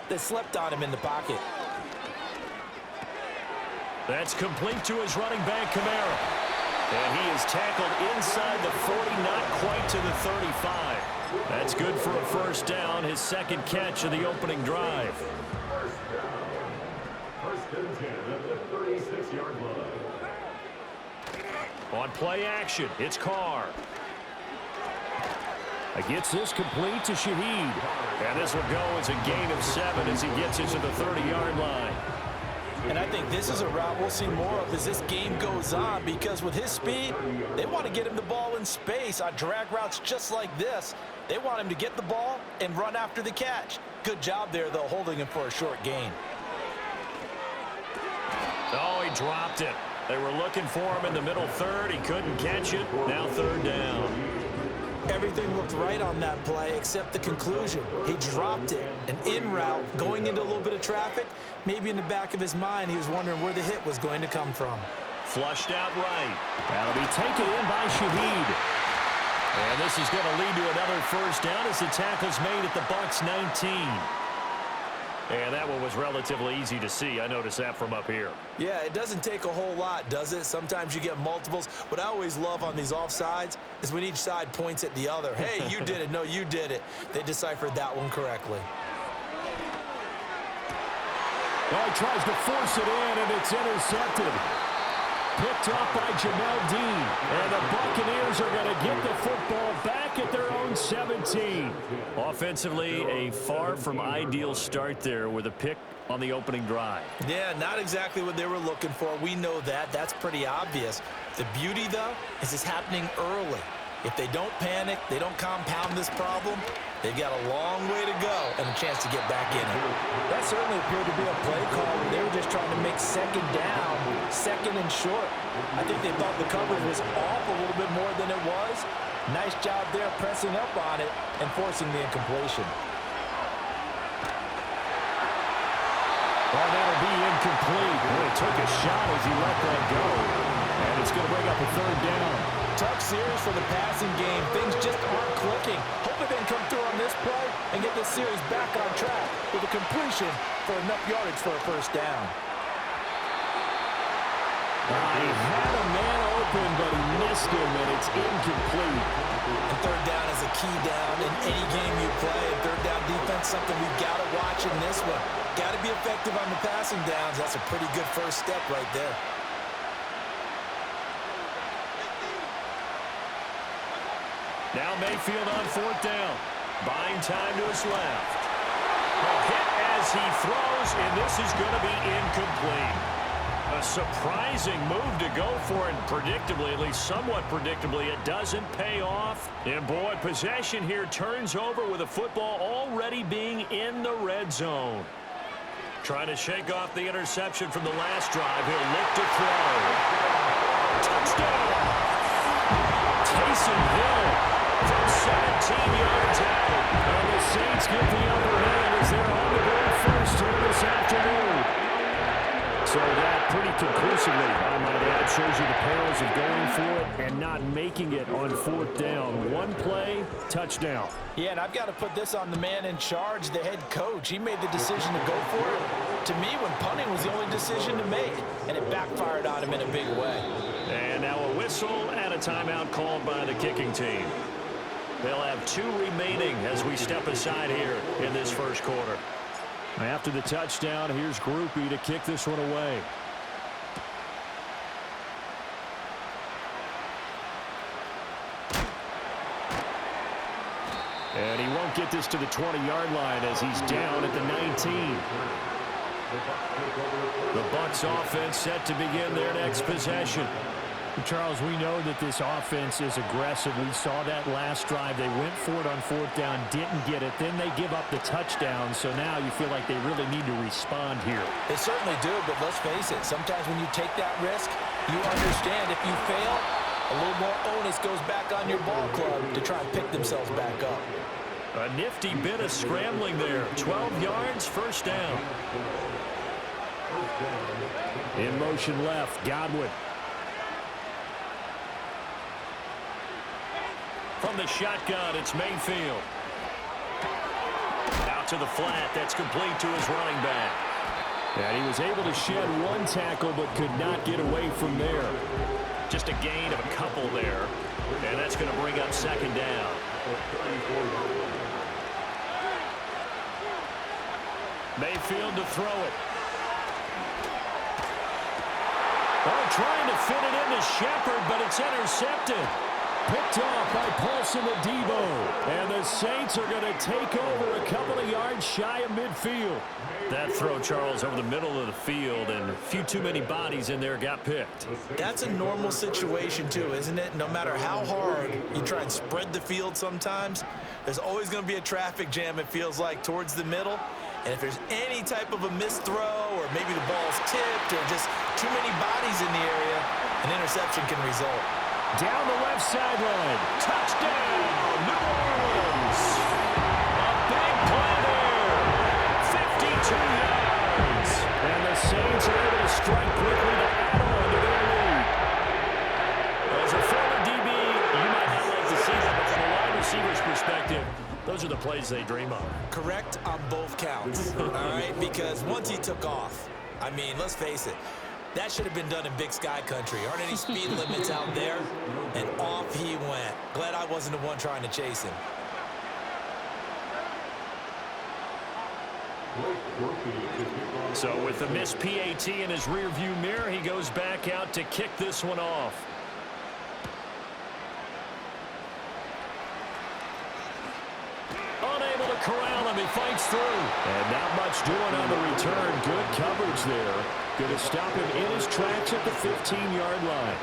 They slept on him in the pocket. That's complete to his running back, Kamara. And he is tackled inside the 40, not quite to the 35. That's good for a first down, his second catch of the opening drive. First and 10 at the 36-yard line. On play action, it's Carr. Gets this complete to Shaheed. And this will go as a gain of 7 as he gets into the 30-yard line. And I think this is a route we'll see more of as this game goes on, because with his speed, they want to get him the ball in space on drag routes just like this. They want him to get the ball and run after the catch. Good job there, though, holding him for a short gain. Oh, he dropped it. They were looking for him in the middle third. He couldn't catch it. Now third down. Everything looked right on that play except the conclusion. He dropped it. An in route, going into a little bit of traffic. Maybe in the back of his mind, he was wondering where the hit was going to come from. Flushed out right. That'll be taken in by Shaheed. And this is going to lead to another first down as the tackle's made at the Bucs 19. And that one was relatively easy to see. I noticed that from up here. Yeah, it doesn't take a whole lot, does it? Sometimes you get multiples. What I always love on these offsides is when each side points at the other. Hey, you did it. No, you did it. They deciphered that one correctly. Well, he tries to force it in, and it's intercepted. Picked up by Jamel Dean. And the Buccaneers are going to get the football back at their own 17. Offensively, a far from ideal start there with a pick on the opening drive. Yeah, not exactly what they were looking for. We know that. That's pretty obvious. The beauty, though, is it's happening early. If they don't panic, they don't compound this problem, they've got a long way to go and a chance to get back in it. That certainly appeared to be a play call where they were just trying to make second down, second and short. I think they thought the coverage was off a little bit more than it was. Nice job there pressing up on it and forcing the incompletion. Well, that'll be incomplete. Boy, took a shot as he let that go. And it's going to bring up a third down. Tough series for the passing game. Things just aren't clicking. Hopefully they can come through on this play and get this series back on track with a completion for enough yardage for a first down. He had a man open, but he missed him, and it's incomplete. And third down is a key down in any game you play. And third down defense, something we've got to watch in this one. Got to be effective on the passing downs. That's a pretty good first step right there. Now Mayfield on fourth down. Buying time to his left. A hit as he throws, and this is going to be incomplete. A surprising move to go for it, predictably, at least somewhat predictably, it doesn't pay off. And boy, possession here turns over with a football already being in the red zone. Trying to shake off the interception from the last drive. He'll look to throw. Touchdown! Taysom Hill from 17 yards out. And the Saints get the upper hand as they're on the board first here this afternoon. So that pretty conclusively, I might add, shows you the perils of going for it and not making it on fourth down. One play, touchdown. Yeah, and I've got to put this on the man in charge, the head coach. He made the decision to go for it. To me, when punting was the only decision to make, and it backfired on him in a big way. And now a whistle and a timeout called by the kicking team. They'll have 2 remaining as we step aside here in this first quarter. After the touchdown, here's Groupie to kick this one away. And he won't get this to the 20-yard line as he's down at the 19. The Bucs offense set to begin their next possession. Charles, we know that this offense is aggressive. We saw that last drive. They went for it on fourth down, didn't get it. Then they give up the touchdown. So now you feel like they really need to respond here. They certainly do, but let's face it. Sometimes when you take that risk, you understand if you fail, a little more onus goes back on your ball club to try and pick themselves back up. A nifty bit of scrambling there. 12 yards, first down. In motion left, Godwin. From the shotgun, it's Mayfield. Out to the flat. That's complete to his running back. And he was able to shed one tackle but could not get away from there. Just a gain of a couple there. And that's going to bring up second down. Mayfield to throw it. Oh, trying to fit it into Shepard, but it's intercepted. Picked off by Paulson Adebo. And the Saints are going to take over a couple of yards shy of midfield. That throw, Charles, over the middle of the field, and a few too many bodies in there got picked. That's a normal situation, too, isn't it? No matter how hard you try and spread the field sometimes, there's always going to be a traffic jam, it feels like, towards the middle. And if there's any type of a missed throw or maybe the ball's tipped or just too many bodies in the area, an interception can result. Down the left sideline. Touchdown, New Orleans. A big play there. 52 yards. And the Saints are able to strike quickly to add on to their lead. As a former DB, you might not like to see that, but from a wide receiver's perspective, those are the plays they dream of. Correct on both counts, all right? Because once he took off, I mean, let's face it, that should have been done in Big Sky Country. Aren't any speed limits out there? And off he went. Glad I wasn't the one trying to chase him. So with the missed PAT in his rearview mirror, he goes back out to kick this one off. Unable to corral him, he fights through. And not much doing on the return. Good coverage there. Going to stop him in his tracks at the 15-yard line.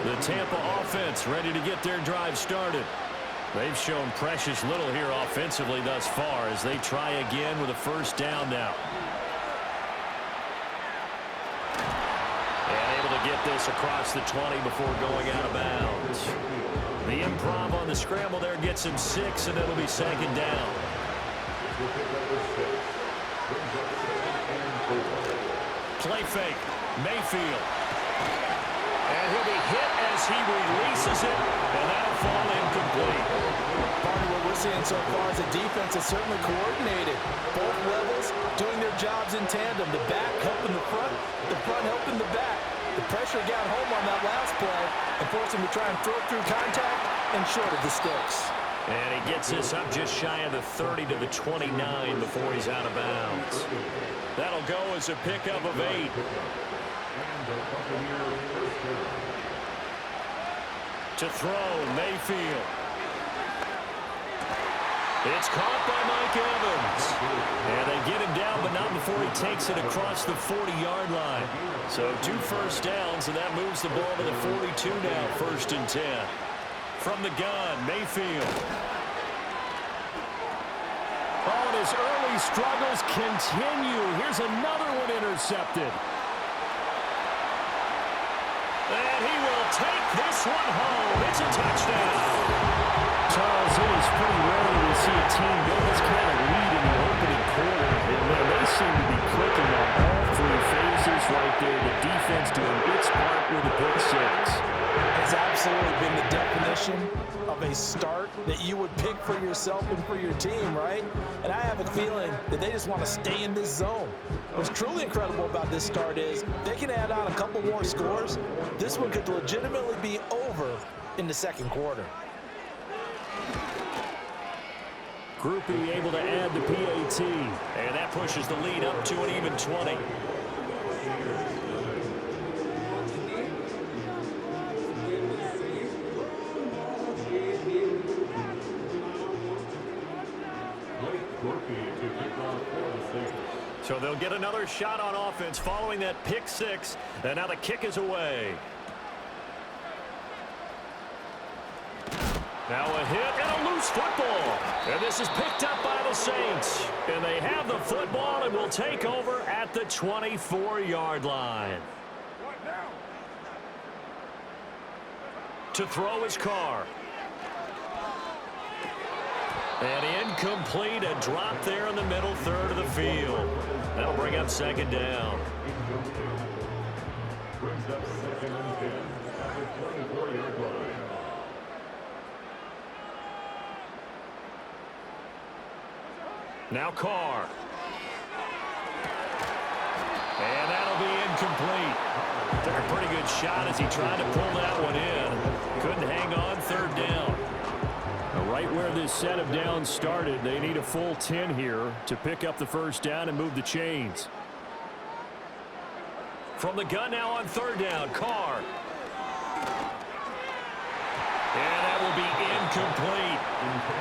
The Tampa offense ready to get their drive started. They've shown precious little here offensively thus far as they try again with a first down now. And able to get this across the 20 before going out of bounds. The improv on the scramble there gets him 6, and it'll be second down. Play fake. Mayfield. And he'll be hit as he releases it, and that'll fall incomplete. Part of what we're seeing so far is the defense is certainly coordinated. Both levels doing their jobs in tandem. The back helping the front helping the back. The pressure got home on that last play and forced him to try and throw through contact and short of the sticks. And he gets this up just shy of the 30 to the 29 before he's out of bounds. That'll go as a pickup of 8. To throw, Mayfield. It's caught by Mike Evans. And they get him down, but not before he takes it across the 40-yard line. So 2 first downs, and that moves the ball to the 42 now, 1st and 10. From the gun, Mayfield. Oh, and his early struggles continue. Here's another one intercepted. And he will take this one home. It's a touchdown. Charles, it is pretty rare to see a team get this kind of lead in the opening quarter. And man, they seem to be clicking on all 3 phases right there. The defense doing its part with the pick 6. It's absolutely been the definition of a start that you would pick for yourself and for your team, right? And I have a feeling that they just want to stay in this zone. What's truly incredible about this start is they can add on a couple more scores. This one could legitimately be over in the second quarter. Group E able to add the PAT. And that pushes the lead up to an even 20. So they'll get another shot on offense following that pick 6. And now the kick is away. Now a hit and a loose football. And this is picked up by the Saints. And they have the football and will take over at the 24-yard line. To throw his Carr. And incomplete, a drop there in the middle third of the field. That'll bring up second down. Brings up 2nd and 10 at the 24-yard line. Now Carr. And that'll be incomplete. Took a pretty good shot as he tried to pull that one in. Couldn't hang on, third down. Right where this set of downs started, they need a full 10 here to pick up the first down and move the chains. From the gun now on third down, Carr. And that will be incomplete.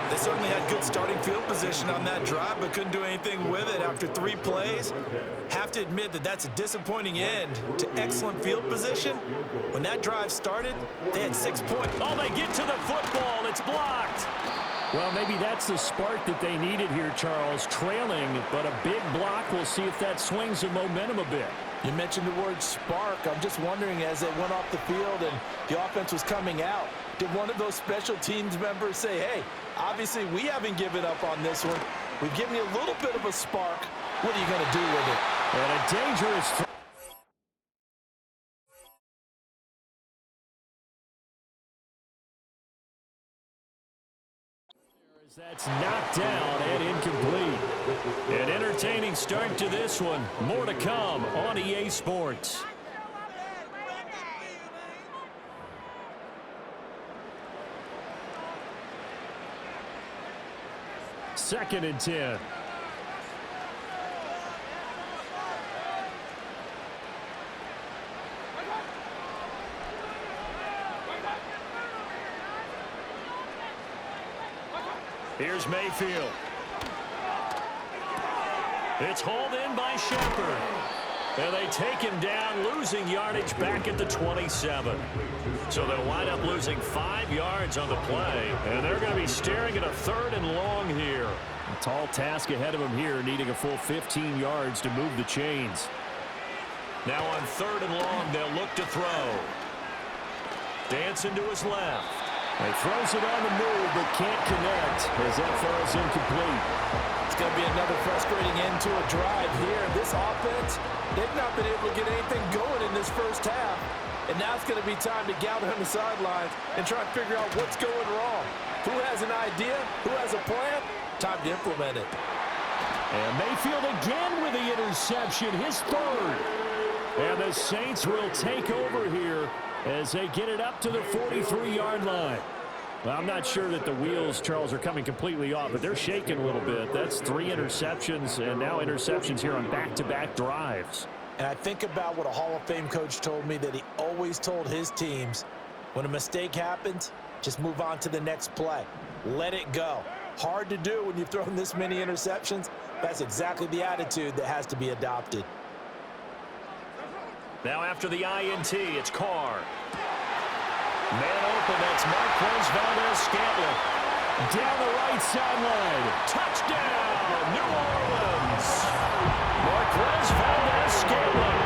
They certainly had good starting field position on that drive, but couldn't do anything with it after 3 plays. Have to admit that that's a disappointing end to excellent field position. When that drive started, they had 6 points. Oh, they get to the football. It's blocked. Well, maybe that's the spark that they needed here, Charles. Trailing, but a big block. We'll see if that swings the momentum a bit. You mentioned the word spark. I'm just wondering, as they went off the field and the offense was coming out, did one of those special teams members say, hey, obviously we haven't given up on this one. We've given you a little bit of a spark. What are you going to do with it? And a dangerous throw. That's knocked down and incomplete. An entertaining start to this one. More to come on EA Sports. Second and 10. Here's Mayfield. It's hauled in by Shepard. And they take him down, losing yardage back at the 27. So they'll wind up losing 5 yards on the play. And they're going to be staring at a 3rd and long here. A tall task ahead of them here, needing a full 15 yards to move the chains. Now on 3rd and long, they'll look to throw. Dancing to his left. He throws it on the move, but can't connect as that falls incomplete. It's going to be another frustrating end to a drive here. This offense, they've not been able to get anything going in this first half. And now it's going to be time to gather on the sidelines and try and figure out what's going wrong. Who has an idea? Who has a plan? Time to implement it. And Mayfield again with the interception, his 3rd. And the Saints will take over here as they get it up to the 43-yard line. Well, I'm not sure that the wheels, Charles, are coming completely off, but they're shaking a little bit. That's 3 interceptions, and now interceptions here on back-to-back drives. And I think about what a Hall of Fame coach told me, that he always told his teams, when a mistake happens, just move on to the next play. Let it go. Hard to do when you've thrown this many interceptions. That's exactly the attitude that has to be adopted. Now after the INT, it's Carr. Man open, that's Marquez Valdez-Scantling. Down the right sideline. Touchdown, New Orleans. Marquez Valdez-Scantling,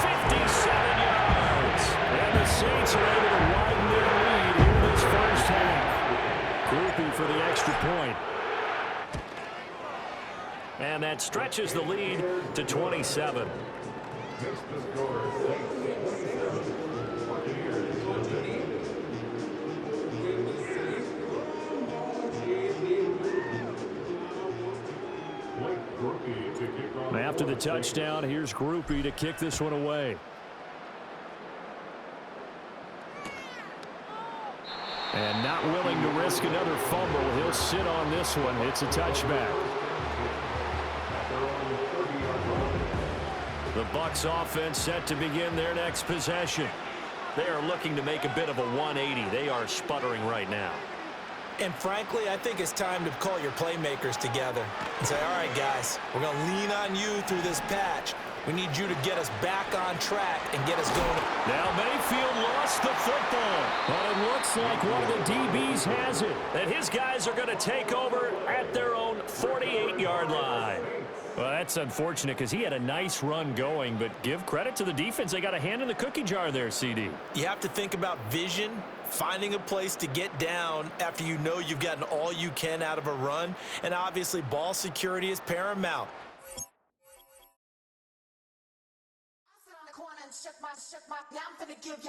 57 yards. And the Saints are able to widen their lead in this first half. Groupie for the extra point. And that stretches the lead to 27. After the touchdown, here's Groupie to kick this one away. And not willing to risk another fumble. He'll sit on this one. It's a touchback. The Bucs offense set to begin their next possession. They are looking to make a bit of a 180. They are sputtering right now. And frankly, I think it's time to call your playmakers together and say, all right, guys, we're going to lean on you through this patch. We need you to get us back on track and get us going. Now Mayfield lost the football. But it looks like one of the DBs has it. And his guys are going to take over at their own 48-yard line. Well, that's unfortunate because he had a nice run going, but give credit to the defense. They got a hand in the cookie jar there, CD. You have to think about vision, finding a place to get down after you know you've gotten all you can out of a run, and obviously ball security is paramount.